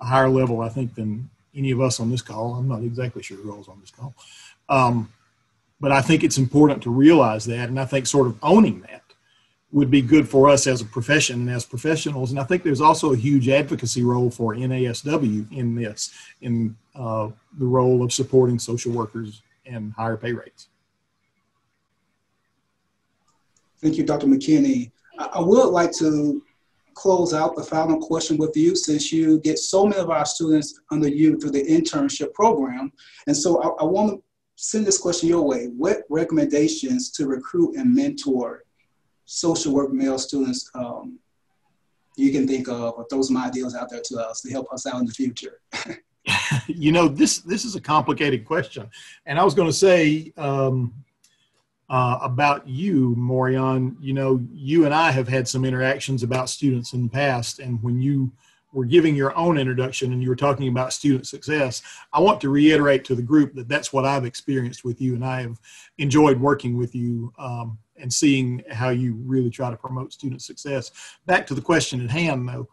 higher level, I think, than any of us on this call. I'm not exactly sure who else on this call. But I think it's important to realize that, and I think sort of owning that would be good for us as a profession and as professionals. And I think there's also a huge advocacy role for NASW in this, in the role of supporting social workers and higher pay rates. Thank you, Dr. McKinney. I would like to close out the final question with you, since you get so many of our students under you through the internship program. And so I want to send this question your way. What recommendations to recruit and mentor social work male students you can think of, or throw some ideas out there to us to help us out in the future? This is a complicated question. And I was going to say about you, Morion, you and I have had some interactions about students in the past. And when you were giving your own introduction and you were talking about student success, I want to reiterate to the group that that's what I've experienced with you, and I have enjoyed working with you and seeing how you really try to promote student success. Back to the question at hand, though,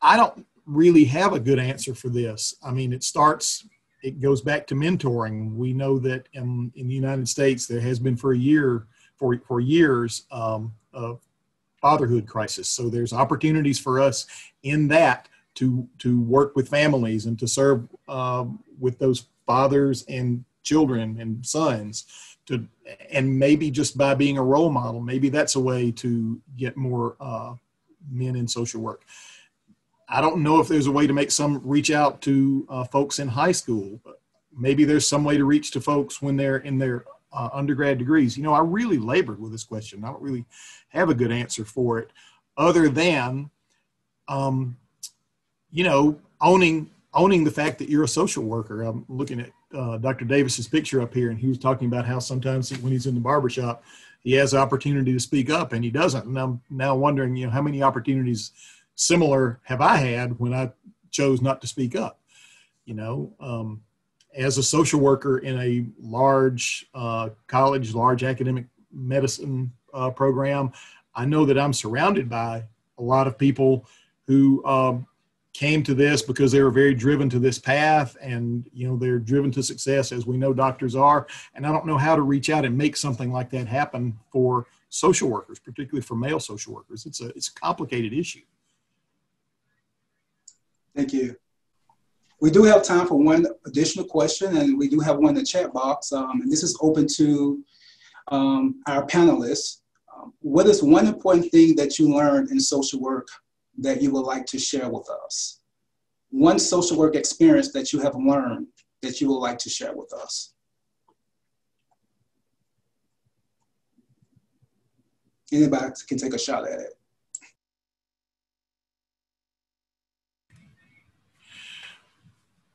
I don't really have a good answer for this. I mean, it goes back to mentoring. We know that in the United States, there has been for years a fatherhood crisis. So there's opportunities for us in that to work with families and to serve with those fathers and children and sons, and maybe just by being a role model, maybe that's a way to get more men in social work. I don't know if there's a way to make some reach out to folks in high school. Maybe there's some way to reach to folks when they're in their undergrad degrees. I really labored with this question. I don't really have a good answer for it, other than, owning the fact that you're a social worker. I'm looking at Dr. Davis's picture up here, and he was talking about how sometimes when he's in the barbershop, he has the opportunity to speak up and he doesn't. And I'm now wondering, how many opportunities similar have I had when I chose not to speak up? As a social worker in a large college, large academic medicine program, I know that I'm surrounded by a lot of people who came to this because they were very driven to this path, and they're driven to success, as we know doctors are. And I don't know how to reach out and make something like that happen for social workers, particularly for male social workers. It's a complicated issue. Thank you. We do have time for one additional question, and we do have one in the chat box, and this is open to our panelists. What is one important thing that you learned in social work that you would like to share with us? One social work experience that you have learned that you would like to share with us. Anybody can take a shot at it.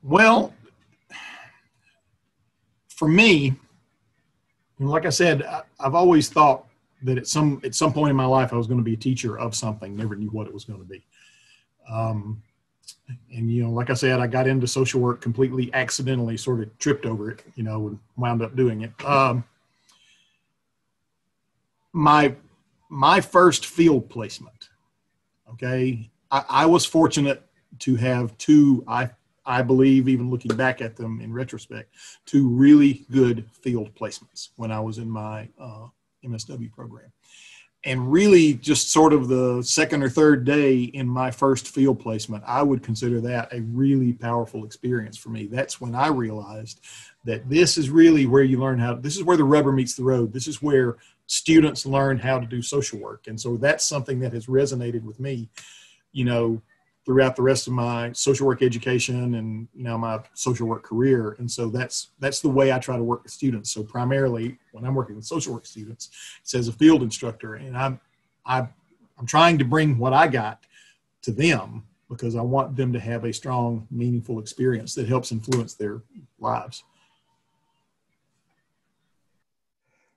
Well, for me, like I said, I've always thought that at some point in my life I was going to be a teacher of something. Never knew what it was going to be. And you know, like I said, I got into social work completely accidentally, sort of tripped over it, you know, and wound up doing it. My first field placement. Okay, I was fortunate to have two. I believe, even looking back at them in retrospect, two really good field placements when I was in my MSW program. And really just sort of the second or third day in my first field placement, I would consider that a really powerful experience for me. That's when I realized that this is really where you learn this is where the rubber meets the road. This is where students learn how to do social work. And so that's something that has resonated with me, you know, throughout the rest of my social work education and now my social work career. And so that's the way I try to work with students. So primarily when I'm working with social work students, it's as a field instructor, and I'm trying to bring what I got to them because I want them to have a strong, meaningful experience that helps influence their lives.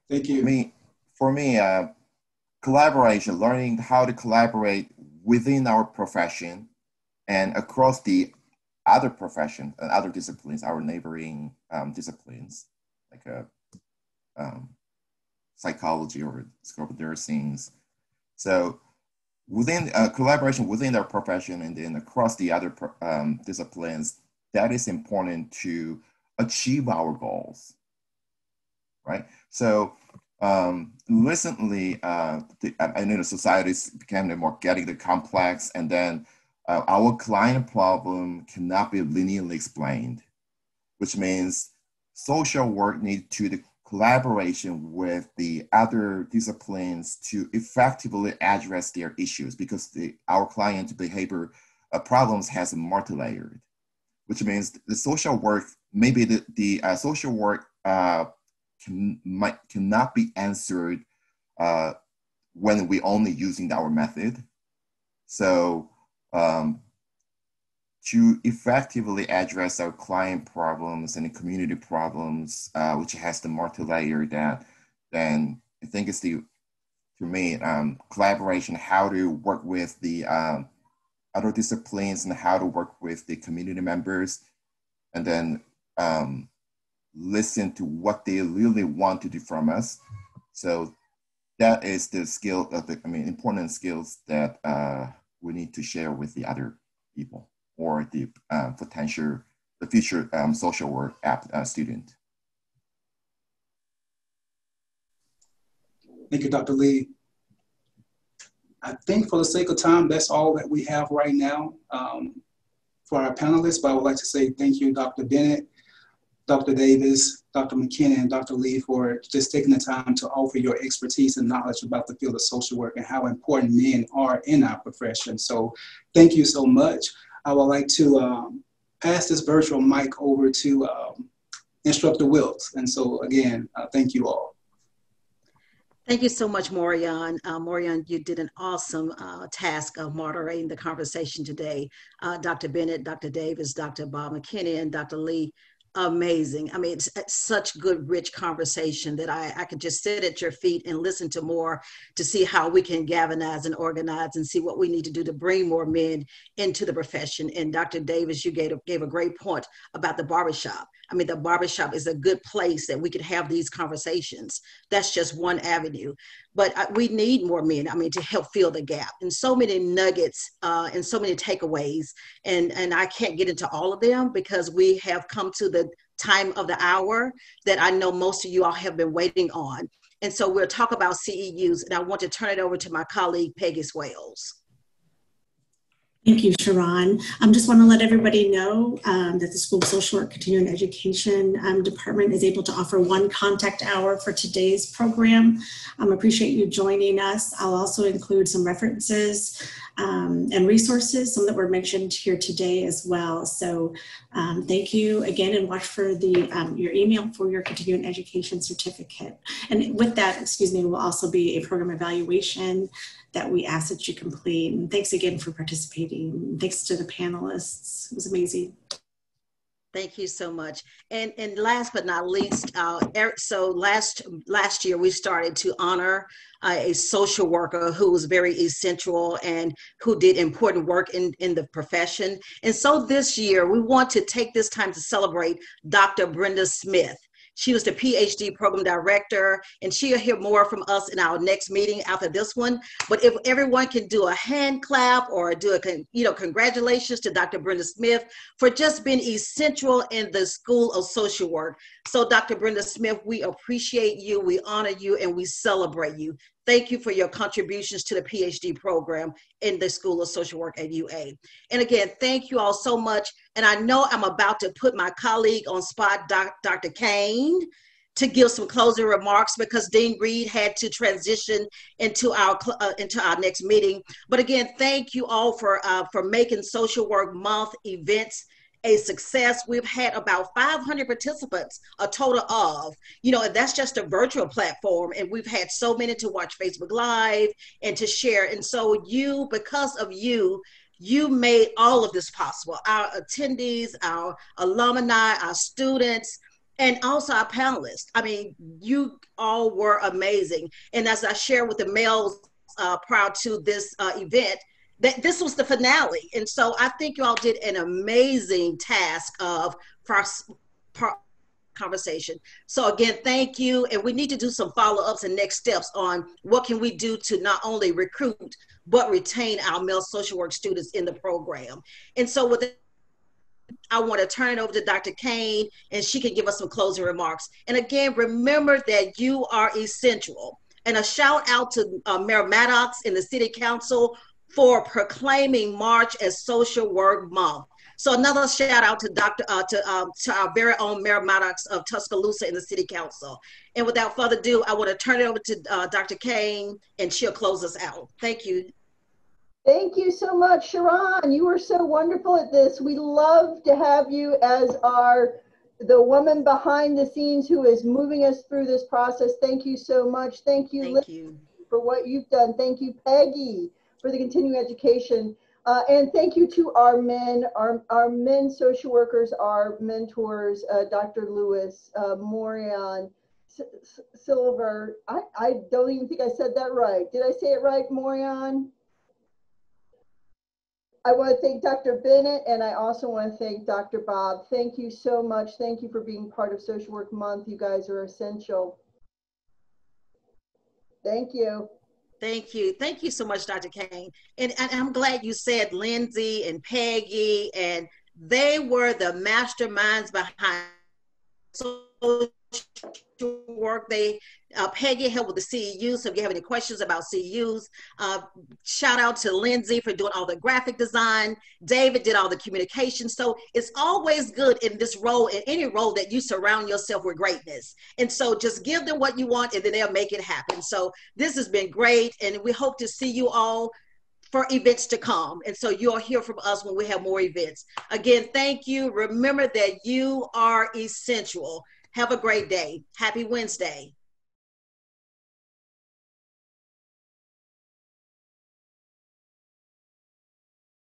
Thank you. For me, collaboration, learning how to collaborate within our profession and across the other professions and other disciplines, our neighboring disciplines, like psychology or scope of nursing. So within collaboration within our profession and then across the other disciplines, that is important to achieve our goals, right? So recently, I know the society is becoming more getting complex, and then our client problem cannot be linearly explained, which means social work needs to the collaboration with the other disciplines to effectively address their issues, because our client behavior problems has multi-layered, which means the social work, maybe the social work cannot be answered when we only using our method. So to effectively address our client problems and the community problems, which has the multi-layer, then I think it's to me, collaboration, how to work with the other disciplines and how to work with the community members, and then listen to what they really want to do from us. So that is the skill of important skills that we need to share with the other people or the future social work student. Thank you, Dr. Lee. I think for the sake of time, that's all that we have right now for our panelists, but I would like to say thank you, Dr. Bennett, Dr. Davis, Dr. McKinney, and Dr. Lee for just taking the time to offer your expertise and knowledge about the field of social work and how important men are in our profession. So thank you so much. I would like to pass this virtual mic over to Instructor Wilkes. And so again, thank you all. Thank you so much, Morian. Morian, you did an awesome task of moderating the conversation today. Dr. Bennett, Dr. Davis, Dr. Bob McKinney, and Dr. Lee, amazing. I mean, it's such good, rich conversation that I could just sit at your feet and listen to more to see how we can galvanize and organize and see what we need to do to bring more men into the profession. And Dr. Davis, you gave a great point about the barbershop. I mean, the barbershop is a good place that we could have these conversations. That's just one avenue. But we need more men, I mean, to help fill the gap. And so many nuggets and so many takeaways. And I can't get into all of them because we have come to the time of the hour that I know most of you all have been waiting on. And so we'll talk about CEUs. And I want to turn it over to my colleague, Peggy Swales. Thank you, Sharon. Just want to let everybody know that the School of Social Work Continuing Education Department is able to offer one contact hour for today's program. Appreciate you joining us. I'll also include some references and resources, some that were mentioned here today as well. So thank you again, and watch for your email for your continuing education certificate. And with that, excuse me, will also be a program evaluation that we ask that you complete. And thanks again for participating. Thanks to the panelists. It was amazing. Thank you so much. And last but not least, so last year we started to honor a social worker who was very essential and who did important work in the profession. And so this year we want to take this time to celebrate Dr. Brenda Smith. She was the PhD program director, and she'll hear more from us in our next meeting after this one. But if everyone can do a hand clap or do a, congratulations to Dr. Brenda Smith for just being essential in the School of Social Work. So Dr. Brenda Smith, we appreciate you, we honor you, and we celebrate you. Thank you for your contributions to the PhD program in the School of Social Work at UA. And again, thank you all so much. And I know I'm about to put my colleague on spot, Dr. Kane, to give some closing remarks because Dean Reed had to transition into our next meeting. But again, thank you all for making Social Work Month events a success. We've had about 500 participants, a total of, and that's just a virtual platform. And we've had so many to watch Facebook Live and to share. And so because of you made all of this possible. Our attendees, our alumni, our students, and also our panelists. I mean, you all were amazing. And as I shared with the males prior to this event, this was the finale. And so I think you all did an amazing task of conversation. So again, thank you. And we need to do some follow-ups and next steps on what can we do to not only recruit, but retain our male social work students in the program. And so with that, I want to turn it over to Dr. Kane, and she can give us some closing remarks. And again, remember that you are essential. And a shout out to Mayor Maddox and the City Council for proclaiming March as Social Work Month. So another shout out to our very own Mayor Maddox of Tuscaloosa and the City Council. And without further ado, I want to turn it over to Dr. Kane, and she'll close us out. Thank you. Thank you so much, Sharon. You were so wonderful at this. We love to have you as the woman behind the scenes who is moving us through this process. Thank you so much. Thank you, Lindsay, for what you've done. Thank you, Peggy, for the continuing education. And thank you to our men social workers, our mentors, Dr. Lewis, Morion, Silver. I don't even think I said that right. Did I say it right, Morion? I want to thank Dr. Bennett, and I also want to thank Dr. Bob. Thank you so much. Thank you for being part of Social Work Month. You guys are essential. Thank you. Thank you. Thank you so much, Dr. Kane. And I'm glad you said Lindsay and Peggy, and they were the masterminds behind social work. Peggy helped with the CEUs, so if you have any questions about CEUs, shout out to Lindsay for doing all the graphic design. David did all the communication. So it's always good in this role, in any role, that you surround yourself with greatness. And so just give them what you want, and then they'll make it happen. So this has been great, and we hope to see you all for events to come. And so you'll hear from us when we have more events. Again, thank you. Remember that you are essential. Have a great day. Happy Wednesday.